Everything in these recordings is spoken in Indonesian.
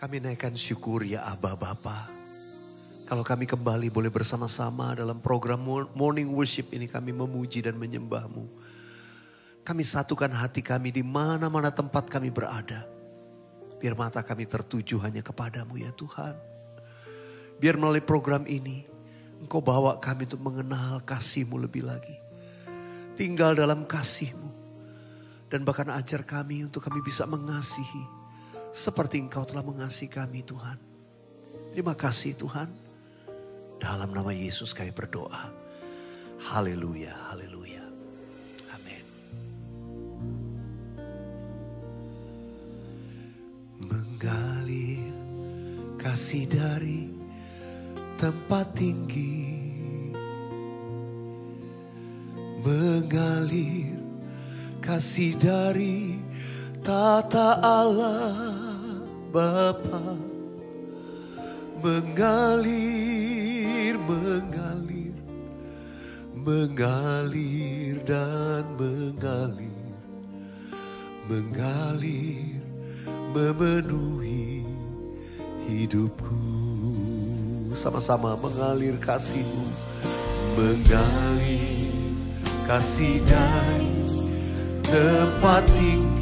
Kami naikkan syukur ya Aba Bapa. Kalau kami kembali boleh bersama-sama dalam program Morning Worship ini, kami memuji dan menyembah-Mu. Kami satukan hati kami di mana-mana tempat kami berada. Biar mata kami tertuju hanya kepada-Mu ya Tuhan. Biar melalui program ini Engkau bawa kami untuk mengenal kasih-Mu lebih lagi. Tinggal dalam kasih-Mu. Dan bahkan ajar kami untuk kami bisa mengasihi seperti Engkau telah mengasihi kami Tuhan. Terima kasih Tuhan. Dalam nama Yesus kami berdoa. Haleluya, haleluya. Amin. Mengalir kasih dari tempat tinggi. Mengalir kasih dari tata Allah Bapa. Mengalir, mengalir, mengalir dan mengalir, mengalir, memenuhi hidupku. Sama-sama mengalir kasih-Mu, mengalir kasih dari tempat tinggi.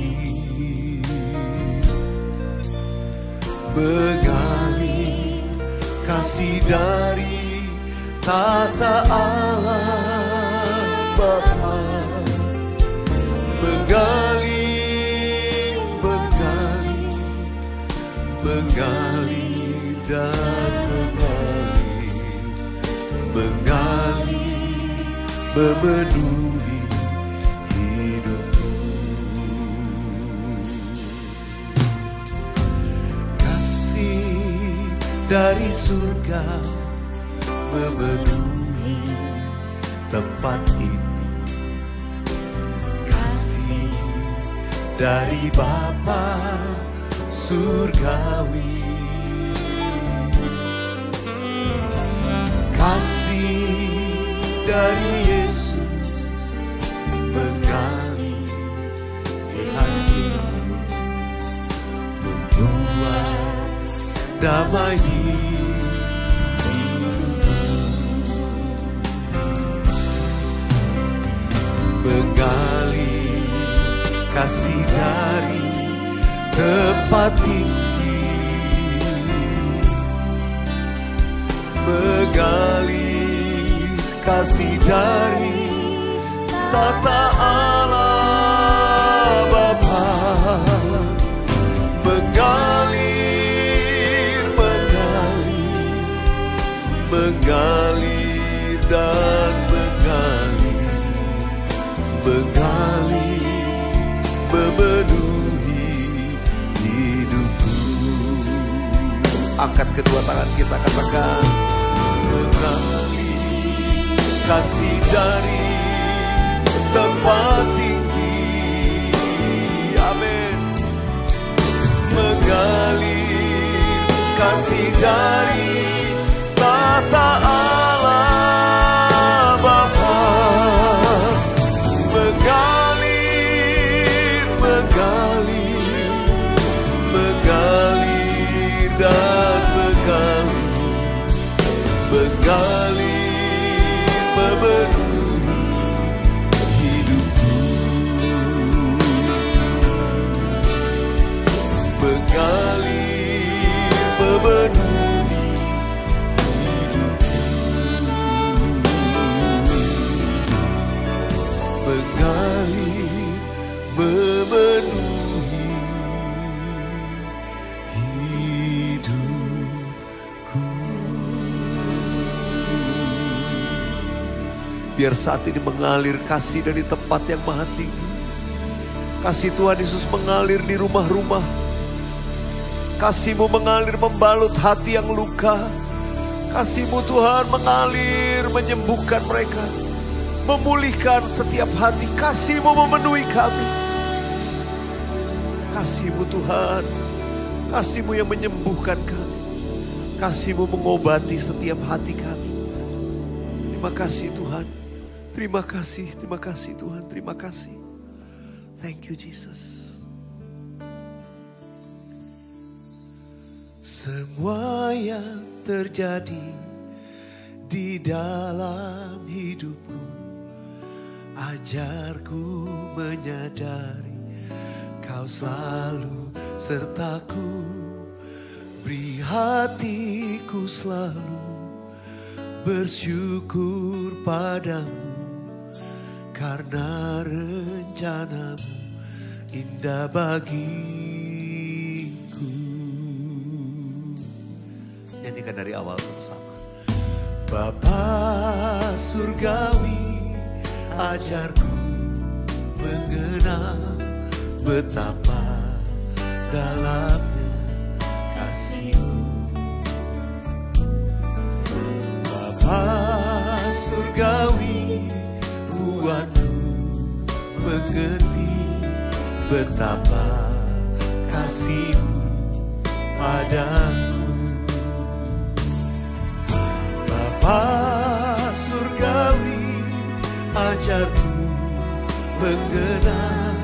Mengalir kasih dari tata Allah Bapa. Mengalir, mengalir, mengalir dan mengalir, mengalir, memenuhi hidupku. Dari surga memenuhi tempat ini. Kasih dari Bapa surgawi. Kasih dari Yesus mengalir di hatiku, membuat damai di hidupku. Mengalir kasih dari tempat tinggi. Mengalir kasih dari tata Allah Bapa. Mengalir, mengalir dan mengalir, mengalir, memenuhi hidupku. Angkat kedua tangan kita, katakan mengalir kasih dari tempat tinggi. Amin. Mengalir kasih dari tata Allah Bapa. Mengalir, mengalir, mengalir dan mengalir, mengalir, memenuhi hidupku. Mengalir, memenuhi memenuhi hidupku. Biar saat ini mengalir kasih dari tempat yang maha tinggi. Kasih Tuhan Yesus mengalir di rumah-rumah. Kasih-Mu mengalir membalut hati yang luka. Kasih-Mu Tuhan mengalir menyembuhkan mereka, memulihkan setiap hati. Kasih-Mu memenuhi kami. Kasih-Mu Tuhan, kasih-Mu yang menyembuhkan kami. Kasih-Mu mengobati setiap hati kami. Terima kasih Tuhan. Terima kasih Tuhan. Terima kasih. Thank you Jesus. Semua yang terjadi di dalam hidupku, ajarku menyadari Kau selalu sertaku. Beri hatiku selalu bersyukur padamu, karena rencanamu indah bagiku. Nyanyikan dari awal sama-sama. Bapa surgawi, ajarku mengenal betapa dalamnya kasih-Mu. Bapa surgawi, buatku mengerti betapa kasih-Mu padaku. Bapa surgawi, ajarku mengenal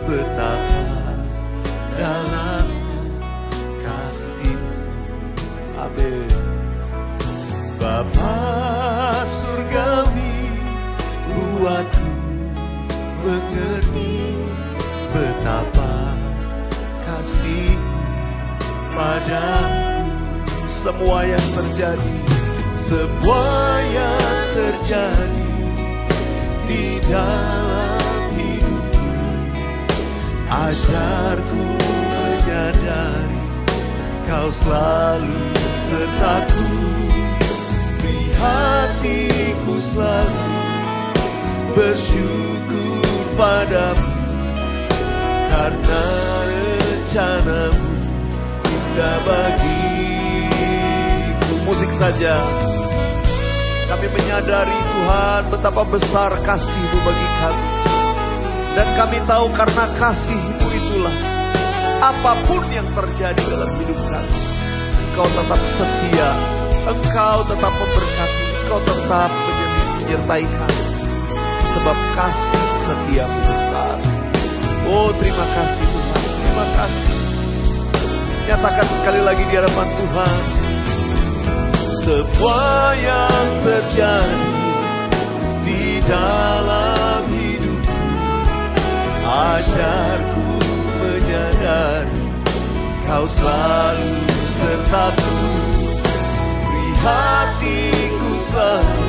betapa dalamnya kasih-Mu. Amin. Bapa surgawi, buatku mengerti betapa kasih-Mu padaku. Semua yang terjadi, semua yang terjadi di dalam hidupku, ajarku menyadari Kau selalu sertaku. Beri hatiku selalu bersyukur padamu, karena rencanamu indah bagiku. Musik saja. Kami menyadari Tuhan betapa besar kasih-Mu bagi kami. Dan kami tahu karena kasih-Mu itulah apapun yang terjadi dalam hidup kami, Engkau tetap setia, Engkau tetap memberkati, Engkau tetap menyertai kami. Sebab kasih setia-Mu besar. Oh, terima kasih Tuhan, terima kasih. Nyatakan sekali lagi di hadapan Tuhan. Semua yang terjadi di dalam hidupku, ajarku menyadari Kau selalu sertaku. Beri hatiku selalu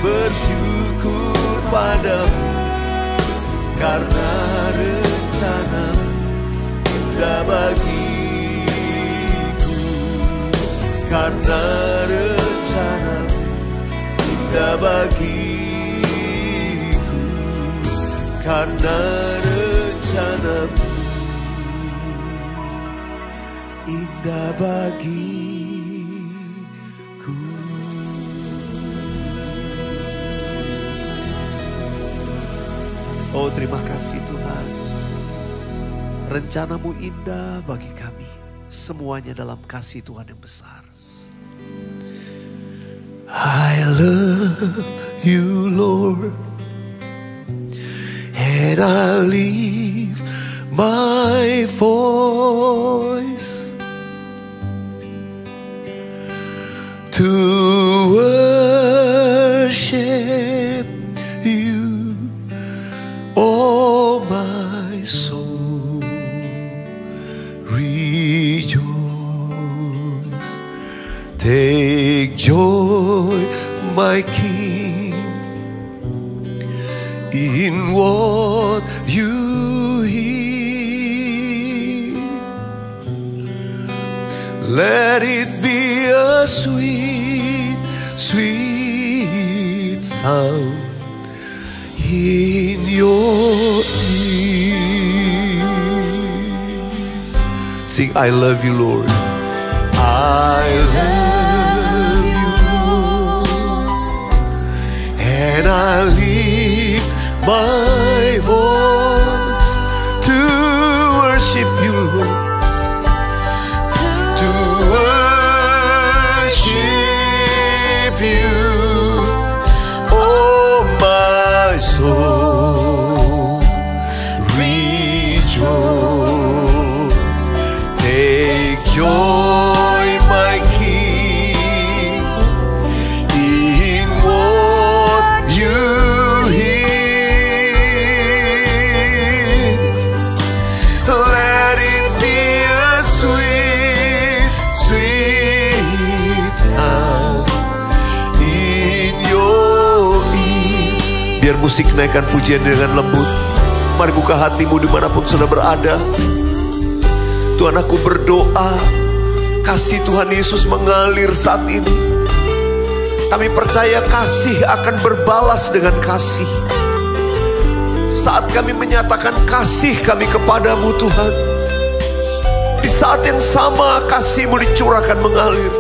bersyukur padamu, karena rencanamu indah bagiku. Karena rencanamu indah bagiku. Karena rencanamu indah bagiku. Oh, terima kasih Tuhan. Rencanamu indah bagi kami. Semuanya dalam kasih Tuhan yang besar. I love you, Lord, and I lift my voice to worship you, oh my soul, rejoice. Take joy, my King, in what you hear. Let it be a sweet, sweet sound in your ears. Sing, I love you, Lord. I love you, Lord, and I lift my voice to worship you, Lord. To worship you, oh my soul, rejoice. Take joy, musik naikkan pujian dengan lembut. Mari buka hatimu dimanapun sudah berada. Tuhan, aku berdoa kasih Tuhan Yesus mengalir saat ini. Kami percaya kasih akan berbalas dengan kasih. Saat kami menyatakan kasih kami kepadamu Tuhan, di saat yang sama kasih-Mu dicurahkan mengalir.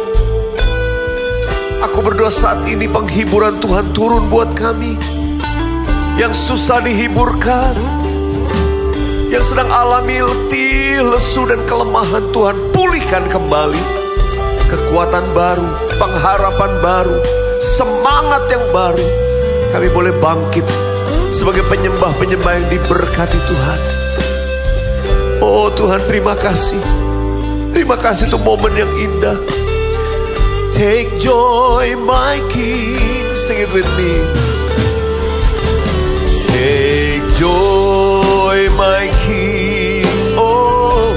Aku berdoa saat ini penghiburan Tuhan turun buat kami yang susah dihiburkan, yang sedang alami letih, lesu dan kelemahan. Tuhan pulihkan kembali kekuatan baru, pengharapan baru, semangat yang baru. Kami boleh bangkit sebagai penyembah-penyembah yang diberkati Tuhan. Oh Tuhan, terima kasih. Terima kasih untuk momen yang indah. Take joy my King. Sing it with me. Take joy my King. Oh,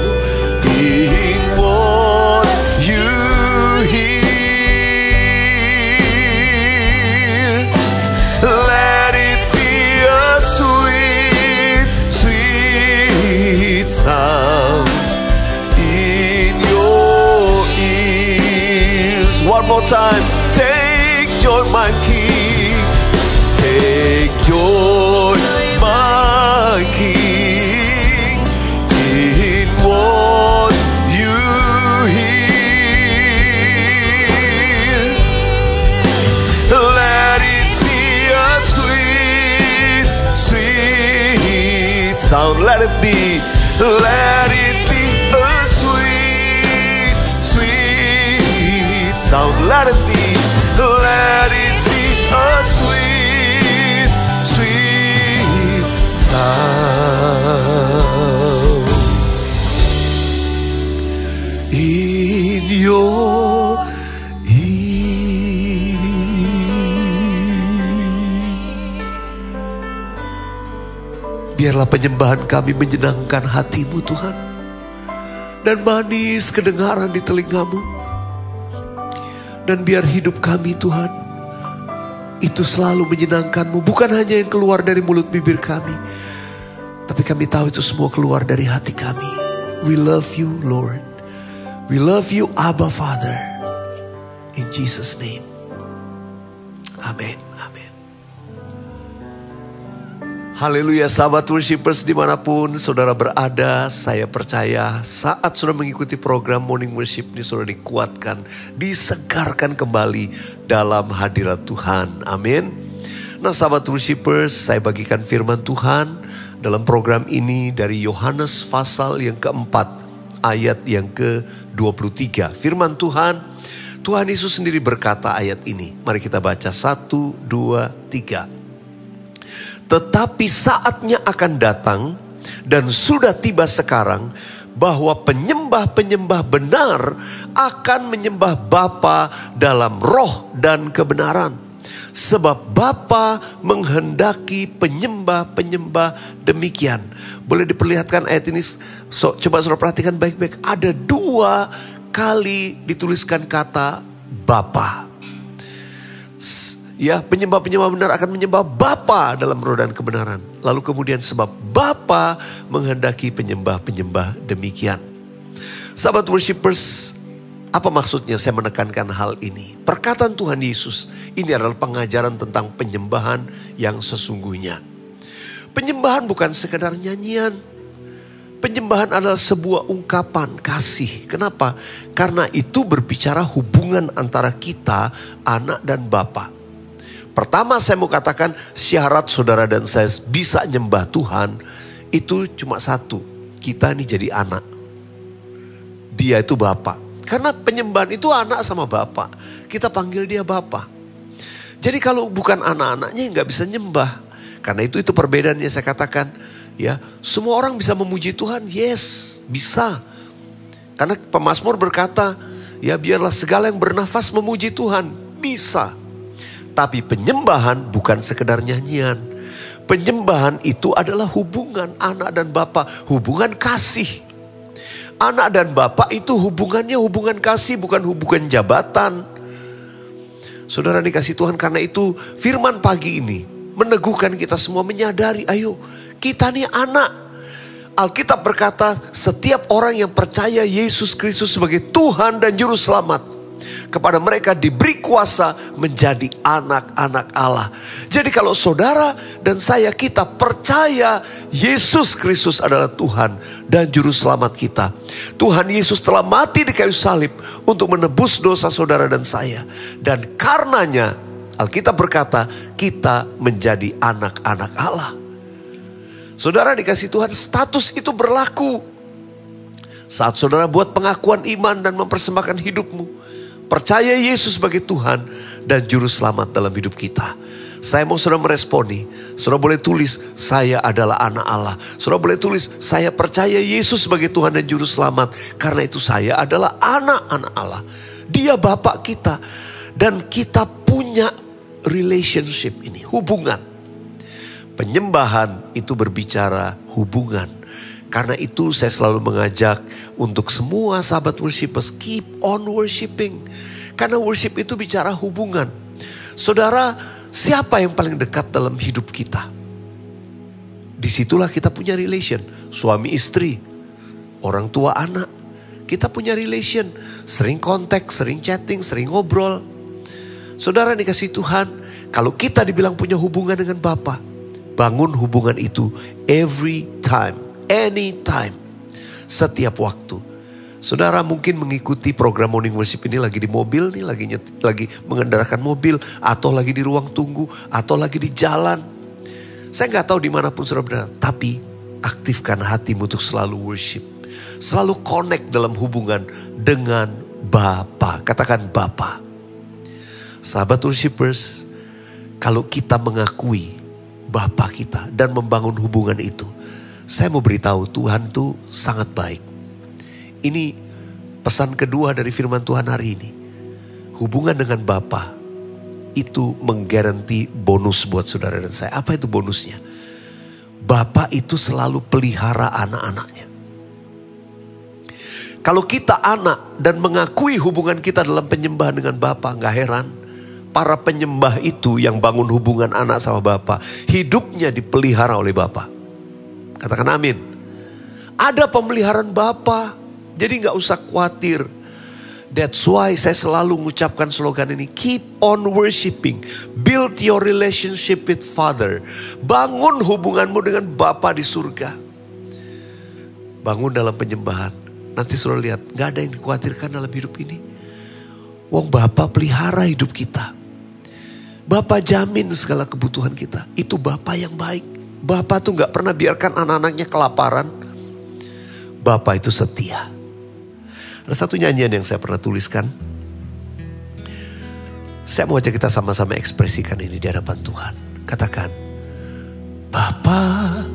in what you hear. Let it be a sweet, sweet sound in your ears. One more time. Take joy my King. Take joy my King in what you hear. Let it be a sweet, sweet sound. Let it be. Let it be a sweet, sweet sound. Let it be. Let it be a sweet, sweet sound in your ear. Biarlah penyembahan kami menyenangkan hati-Mu Tuhan, dan manis kedengaran di telinga-Mu. Dan biar hidup kami Tuhan itu selalu menyenangkan-Mu. Bukan hanya yang keluar dari mulut bibir kami, tapi kami tahu itu semua keluar dari hati kami. We love you Lord. We love you Abba Father. In Jesus name. Amin. Amin. Haleluya, sahabat worshipers dimanapun saudara berada. Saya percaya saat sudah mengikuti program Morning Worship ini sudah dikuatkan, disegarkan kembali dalam hadirat Tuhan. Amin. Nah sahabat worshipers, saya bagikan firman Tuhan dalam program ini dari Yohanes pasal yang keempat, ayat yang ke-23. Firman Tuhan, Tuhan Yesus sendiri berkata ayat ini. Mari kita baca 1, 2, 3. Tetapi saatnya akan datang dan sudah tiba sekarang bahwa penyembah-penyembah benar akan menyembah Bapa dalam roh dan kebenaran. Sebab Bapa menghendaki penyembah-penyembah demikian. Boleh diperlihatkan ayat ini, coba saudara perhatikan baik-baik. Ada 2 kali dituliskan kata Bapa. Ya, penyembah-penyembah benar akan menyembah Bapa dalam roh dan kebenaran. Lalu kemudian sebab Bapa menghendaki penyembah-penyembah demikian. Sahabat worshipers, apa maksudnya saya menekankan hal ini? Perkataan Tuhan Yesus ini adalah pengajaran tentang penyembahan yang sesungguhnya. Penyembahan bukan sekedar nyanyian. Penyembahan adalah sebuah ungkapan kasih. Kenapa? Karena itu berbicara hubungan antara kita, anak dan Bapa. Pertama saya mau katakan syarat saudara dan saya bisa nyembah Tuhan itu cuma satu. Kita ini jadi anak. Dia itu Bapa. Karena penyembahan itu anak sama Bapa. Kita panggil dia Bapa. Jadi kalau bukan anak-anaknya nggak bisa nyembah. Karena itu perbedaannya saya katakan. Ya, semua orang bisa memuji Tuhan. Yes, bisa. Karena pemazmur berkata, ya biarlah segala yang bernafas memuji Tuhan. Bisa. Tapi penyembahan bukan sekedar nyanyian. Penyembahan itu adalah hubungan anak dan Bapa, hubungan kasih. Anak dan Bapa itu hubungannya hubungan kasih, bukan hubungan jabatan. Saudara dikasih Tuhan, karena itu firman pagi ini meneguhkan kita semua menyadari, ayo kita nih anak. Alkitab berkata setiap orang yang percaya Yesus Kristus sebagai Tuhan dan Juru Selamat, kepada mereka diberi kuasa menjadi anak-anak Allah. Jadi kalau saudara dan saya kita percaya Yesus Kristus adalah Tuhan dan Juru Selamat kita. Tuhan Yesus telah mati di kayu salib untuk menebus dosa saudara dan saya. Dan karenanya Alkitab berkata kita menjadi anak-anak Allah. Saudara dikasih Tuhan, status itu berlaku saat saudara buat pengakuan iman dan mempersembahkan hidupmu. Percaya Yesus sebagai Tuhan dan Juru Selamat dalam hidup kita. Saya mau saudara meresponi. Saudara boleh tulis, saya adalah anak Allah. Saudara boleh tulis, saya percaya Yesus sebagai Tuhan dan Juru Selamat. Karena itu saya adalah anak-anak Allah. Dia Bapak kita. Dan kita punya relationship ini, hubungan. Penyembahan itu berbicara hubungan. Karena itu saya selalu mengajak untuk semua sahabat worshipers, keep on worshiping. Karena worship itu bicara hubungan. Saudara, siapa yang paling dekat dalam hidup kita? Disitulah kita punya relation. Suami istri, orang tua anak. Kita punya relation. Sering kontak, sering chatting, sering ngobrol. Saudara dikasih Tuhan, kalau kita dibilang punya hubungan dengan Bapa, bangun hubungan itu every time. Anytime, setiap waktu. Saudara mungkin mengikuti program Morning Worship ini lagi di mobil nih, lagi mengendarakan mobil, atau lagi di ruang tunggu, atau lagi di jalan. Saya nggak tahu dimanapun saudara berada, tapi aktifkan hatimu untuk selalu worship, selalu connect dalam hubungan dengan Bapa. Katakan Bapa. Sahabat worshipers, kalau kita mengakui Bapa kita dan membangun hubungan itu, saya mau beritahu Tuhan tuh sangat baik. Ini pesan kedua dari firman Tuhan hari ini. Hubungan dengan Bapa itu menggaranti bonus buat saudara dan saya. Apa itu bonusnya? Bapa itu selalu pelihara anak-anaknya. Kalau kita anak dan mengakui hubungan kita dalam penyembahan dengan Bapa, gak heran para penyembah itu yang bangun hubungan anak sama Bapa, hidupnya dipelihara oleh Bapa. Katakan amin. Ada pemeliharaan Bapa, jadi gak usah khawatir. That's why saya selalu mengucapkan slogan ini, keep on worshiping, build your relationship with Father. Bangun hubunganmu dengan Bapa di surga. Bangun dalam penyembahan. Nanti suruh lihat, gak ada yang dikhawatirkan dalam hidup ini. Wong Bapa pelihara hidup kita. Bapa jamin segala kebutuhan kita. Itu Bapa yang baik. Bapa tuh gak pernah biarkan anak-anaknya kelaparan. Bapa itu setia. Ada satu nyanyian yang saya pernah tuliskan. Saya mau ajak kita sama-sama ekspresikan ini di hadapan Tuhan. Katakan, Bapa,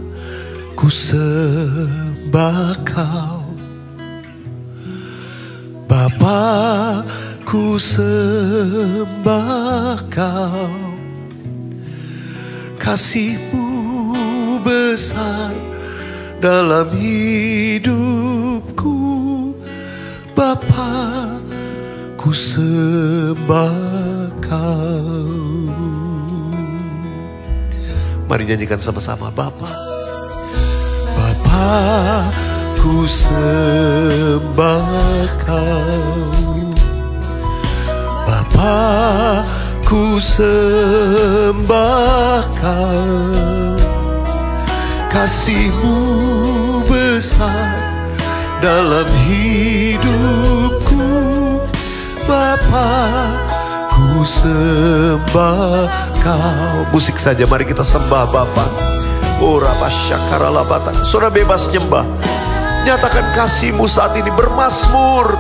ku sembah Kau. Bapa, ku sembah Kau. Kasih-Mu besar dalam hidupku. Bapa, ku sembah Kau. Mari nyanyikan sama-sama. Bapa, Bapa, ku sembah Kau. Bapa, ku sembah Kau. Kasih-Mu besar dalam hidupku. Bapa, ku sembah Kau. Musik saja, mari kita sembah Bapa. Ora pasyakara labatan. Saudara bebas nyembah. Nyatakan kasih-Mu saat ini, bermazmur.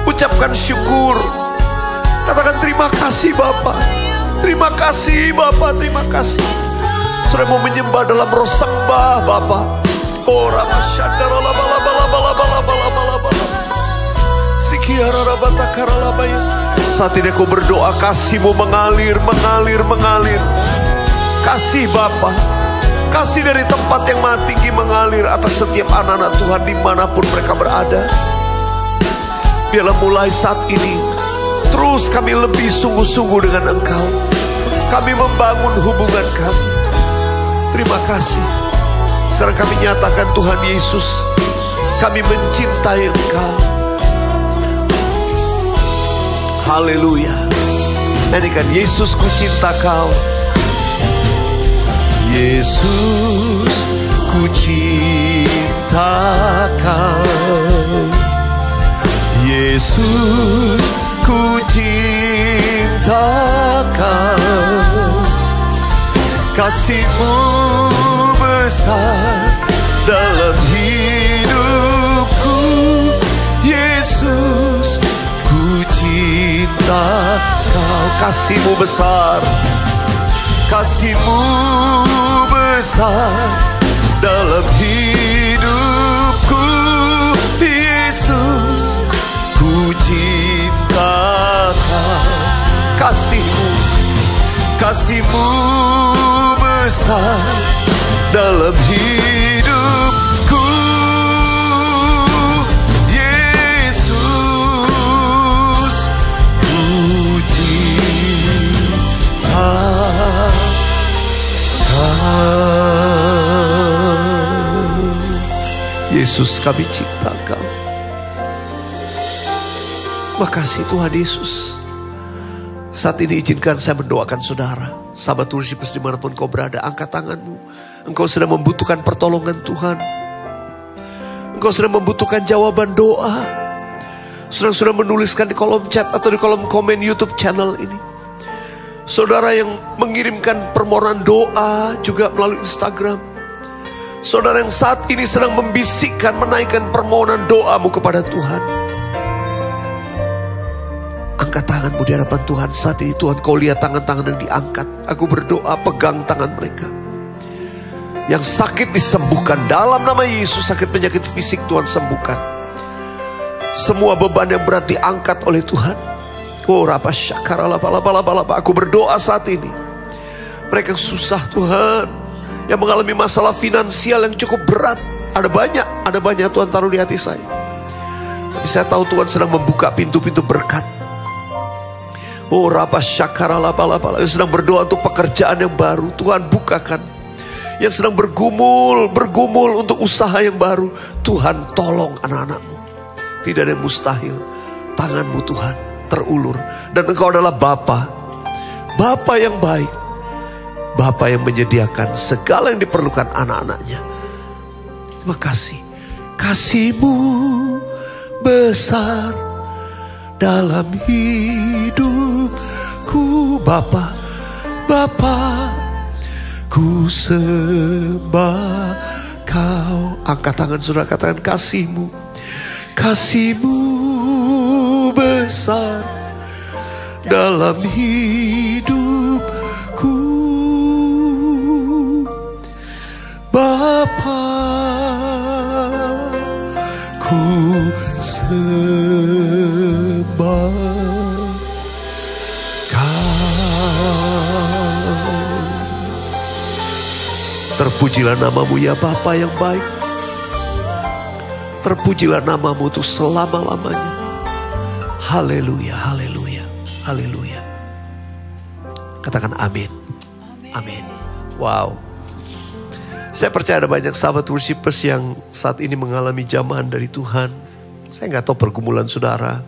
Ucapkan syukur. Katakan terima kasih Bapa. Terima kasih Bapa, terima kasih. Saudara mau menyembah dalam roh sembah Bapa. Ora pasyakara labalabalabalabalabalabalabala. Sikiara rabatakara labaya. Saat ini aku berdoa, kasih-Mu mengalir, mengalir, mengalir. Kasih Bapa, kasih dari tempat yang maha tinggi mengalir atas setiap anak-anak Tuhan dimanapun mereka berada. Biarlah mulai saat ini terus kami lebih sungguh-sungguh dengan Engkau. Kami membangun hubungan kami. Terima kasih. Sekarang kami nyatakan Tuhan Yesus, kami mencintai Engkau. Haleluya. Nyanyikan, Yesus ku cinta Kau. Yesus ku cinta Kau. Yesus ku cinta Kau. Kasih-Mu besar dalam hidupku. Yesus ku cinta Kau. Kasih-Mu besar. Kasih-Mu besar dalam hidupku. Yesus ku cinta Kau. Kasih-Mu, kasih-Mu besar dalam hidupku. Yesus ku cinta Kau. Yesus, kami cinta Kau. Makasih Tuhan Yesus. Saat ini izinkan saya mendoakan saudara, sahabat worshipers dimanapun kau berada, angkat tanganmu. Engkau sedang membutuhkan pertolongan Tuhan. Engkau sedang membutuhkan jawaban doa. Sudah menuliskan di kolom chat atau di kolom komen YouTube channel ini. Saudara yang mengirimkan permohonan doa juga melalui Instagram. Saudara yang saat ini sedang membisikkan, menaikkan permohonan doamu kepada Tuhan. Angkat tanganmu di hadapan Tuhan. Saat ini Tuhan, kau lihat tangan-tangan yang diangkat. Aku berdoa, pegang tangan mereka. Yang sakit disembuhkan dalam nama Yesus. Sakit penyakit fisik Tuhan sembuhkan. Semua beban yang berat diangkat oleh Tuhan. Oh, rapa syakara lapa. Aku berdoa saat ini. Mereka yang susah Tuhan, yang mengalami masalah finansial yang cukup berat. Ada banyak Tuhan taruh di hati saya. Tapi saya tahu Tuhan sedang membuka pintu-pintu berkat. Oh, rapa syakara lapa. Yang sedang berdoa untuk pekerjaan yang baru, Tuhan bukakan. Yang sedang bergumul untuk usaha yang baru, Tuhan tolong anak-anakmu. Tidak ada yang mustahil. Tanganmu Tuhan terulur. Dan Engkau adalah Bapa yang baik. Bapa yang menyediakan segala yang diperlukan anak-anaknya. Terima kasih. Kasih-Mu besar dalam hidupku. Bapa, ku sembah Kau. Angkat tangan saudara, katakan kasih-Mu. Kasih-Mu besar dalam hidupku. Bapa, ku sembah Kau. Terpujilah namamu ya Bapa yang baik. Terpujilah namamu untuk selama-lamanya. Haleluya, haleluya, haleluya. Katakan amin. Amin. Wow. Saya percaya ada banyak sahabat worshipers yang saat ini mengalami jamahan dari Tuhan. Saya nggak tahu pergumulan saudara.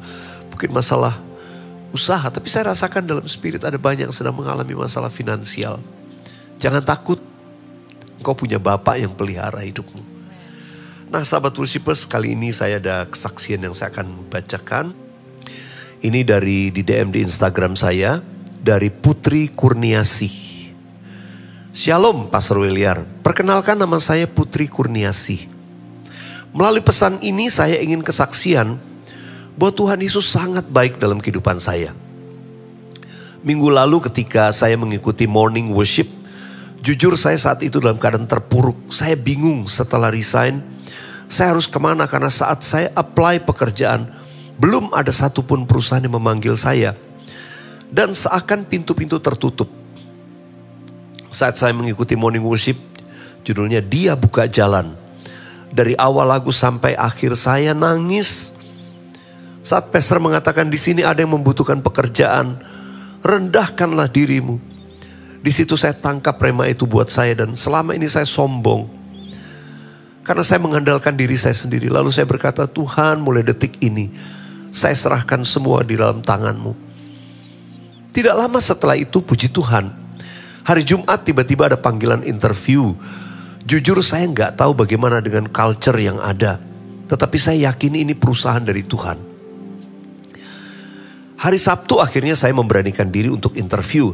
Mungkin masalah usaha. Tapi saya rasakan dalam spirit ada banyak yang sedang mengalami masalah finansial. Jangan takut. Engkau punya Bapa yang pelihara hidupmu. Nah sahabat worshipers, kali ini saya ada kesaksian yang saya akan bacakan. Ini di DM di Instagram saya. Dari Putri Kurniasih. Shalom Pastor Wiliar. Perkenalkan, nama saya Putri Kurniasih. Melalui pesan ini saya ingin kesaksian bahwa Tuhan Yesus sangat baik dalam kehidupan saya. Minggu lalu ketika saya mengikuti morning worship, jujur saya saat itu dalam keadaan terpuruk. Saya bingung setelah resign. Saya harus kemana, karena saat saya apply pekerjaan, belum ada satupun perusahaan yang memanggil saya. Dan seakan pintu-pintu tertutup. Saat saya mengikuti morning worship, judulnya Dia Buka Jalan. Dari awal lagu sampai akhir saya nangis. Saat pastor mengatakan di sini ada yang membutuhkan pekerjaan, rendahkanlah dirimu. Di situ saya tangkap rema itu buat saya, dan selama ini saya sombong. Karena saya mengandalkan diri saya sendiri. Lalu saya berkata, Tuhan, mulai detik ini saya serahkan semua di dalam tangan-Mu. Tidak lama setelah itu, puji Tuhan, hari Jumat tiba-tiba ada panggilan interview. Jujur saya nggak tahu bagaimana dengan culture yang ada. Tetapi saya yakin ini perusahaan dari Tuhan. Hari Sabtu akhirnya saya memberanikan diri untuk interview.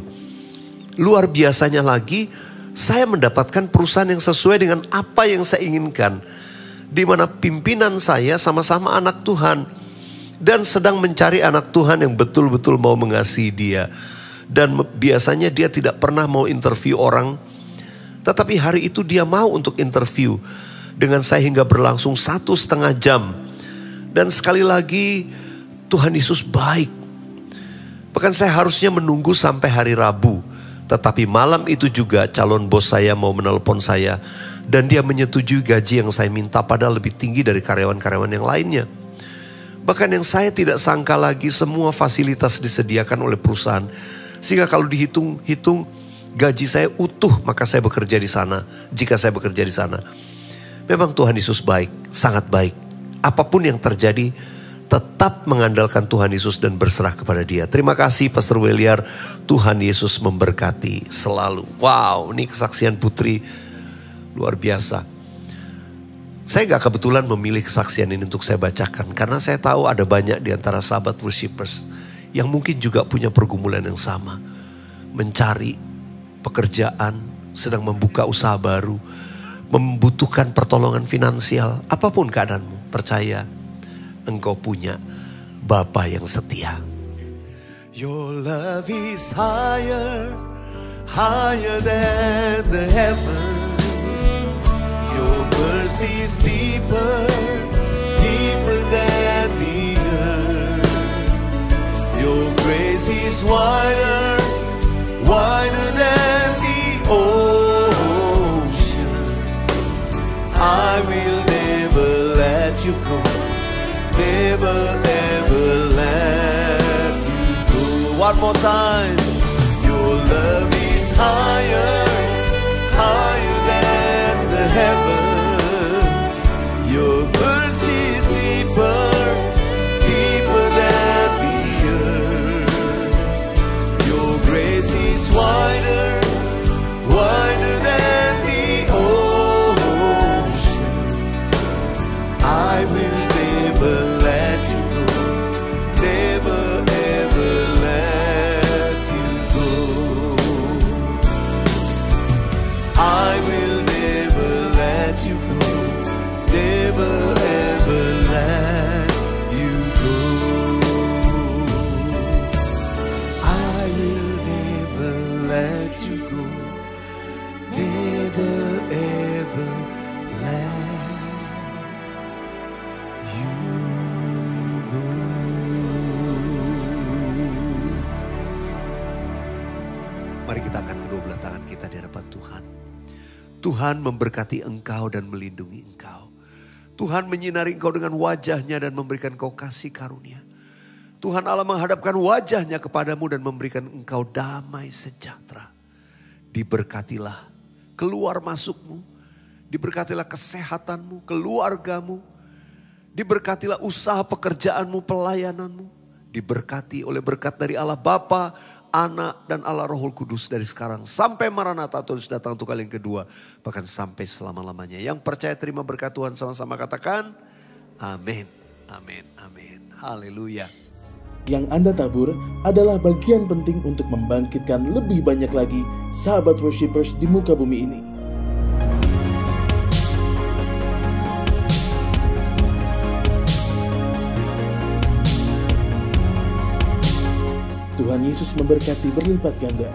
Luar biasanya lagi, saya mendapatkan perusahaan yang sesuai dengan apa yang saya inginkan. Di mana pimpinan saya sama-sama anak Tuhan. Dan sedang mencari anak Tuhan yang betul-betul mau mengasihi dia. Dan biasanya dia tidak pernah mau interview orang. Tetapi hari itu dia mau untuk interview dengan saya hingga berlangsung 1,5 jam. Dan sekali lagi Tuhan Yesus baik. Bahkan saya harusnya menunggu sampai hari Rabu. Tetapi malam itu juga calon bos saya mau menelpon saya. Dan dia menyetujui gaji yang saya minta, padahal lebih tinggi dari karyawan-karyawan yang lainnya. Bahkan yang saya tidak sangka lagi, semua fasilitas disediakan oleh perusahaan. Sehingga kalau dihitung-hitung gaji saya utuh, maka saya bekerja di sana. Jika saya bekerja di sana. Memang Tuhan Yesus baik, sangat baik. Apapun yang terjadi, tetap mengandalkan Tuhan Yesus dan berserah kepada Dia. Terima kasih Pastor Weliar. Tuhan Yesus memberkati selalu. Wow, ini kesaksian Putri luar biasa. Saya gak kebetulan memilih kesaksian ini untuk saya bacakan. Karena saya tahu ada banyak di antara sahabat worshipers yang mungkin juga punya pergumulan yang sama. Mencari pekerjaan, sedang membuka usaha baru, membutuhkan pertolongan finansial. Apapun keadaanmu, percaya engkau punya Bapa yang setia. Your love is higher, higher than the heaven. Your mercy is deeper, deeper than the earth. Your grace is wider, wider than the ocean. I will never let you go, never ever let you go. One more time. Your love is higher, higher than the heaven. Your mercy is deeper, deeper than the earth. Your grace is wider, wider than the ocean. I will never let you go, never ever let you go. I will never let you go, never ever let you go. I will never let you go, never ever let you go. Mari kita angkat kedua belah tangan kita di hadapan Tuhan. Tuhan memberkati engkau dan melindungi engkau. Tuhan menyinari engkau dengan wajahnya dan memberikan engkau kasih karunia. Tuhan Allah menghadapkan wajahnya kepadamu dan memberikan engkau damai sejahtera. Diberkatilah keluar masukmu. Diberkatilah kesehatanmu, keluargamu. Diberkatilah usaha pekerjaanmu, pelayananmu. Diberkati oleh berkat dari Allah Bapa, Anak dan Allah Roh Kudus dari sekarang sampai Maranatha, Tuhan sudah datang untuk kali yang kedua, bahkan sampai selama-lamanya. Yang percaya terima berkat Tuhan sama-sama katakan amin, amin, amin. Haleluya. Yang Anda tabur adalah bagian penting untuk membangkitkan lebih banyak lagi sahabat worshipers di muka bumi ini. Tuhan Yesus memberkati berlipat ganda.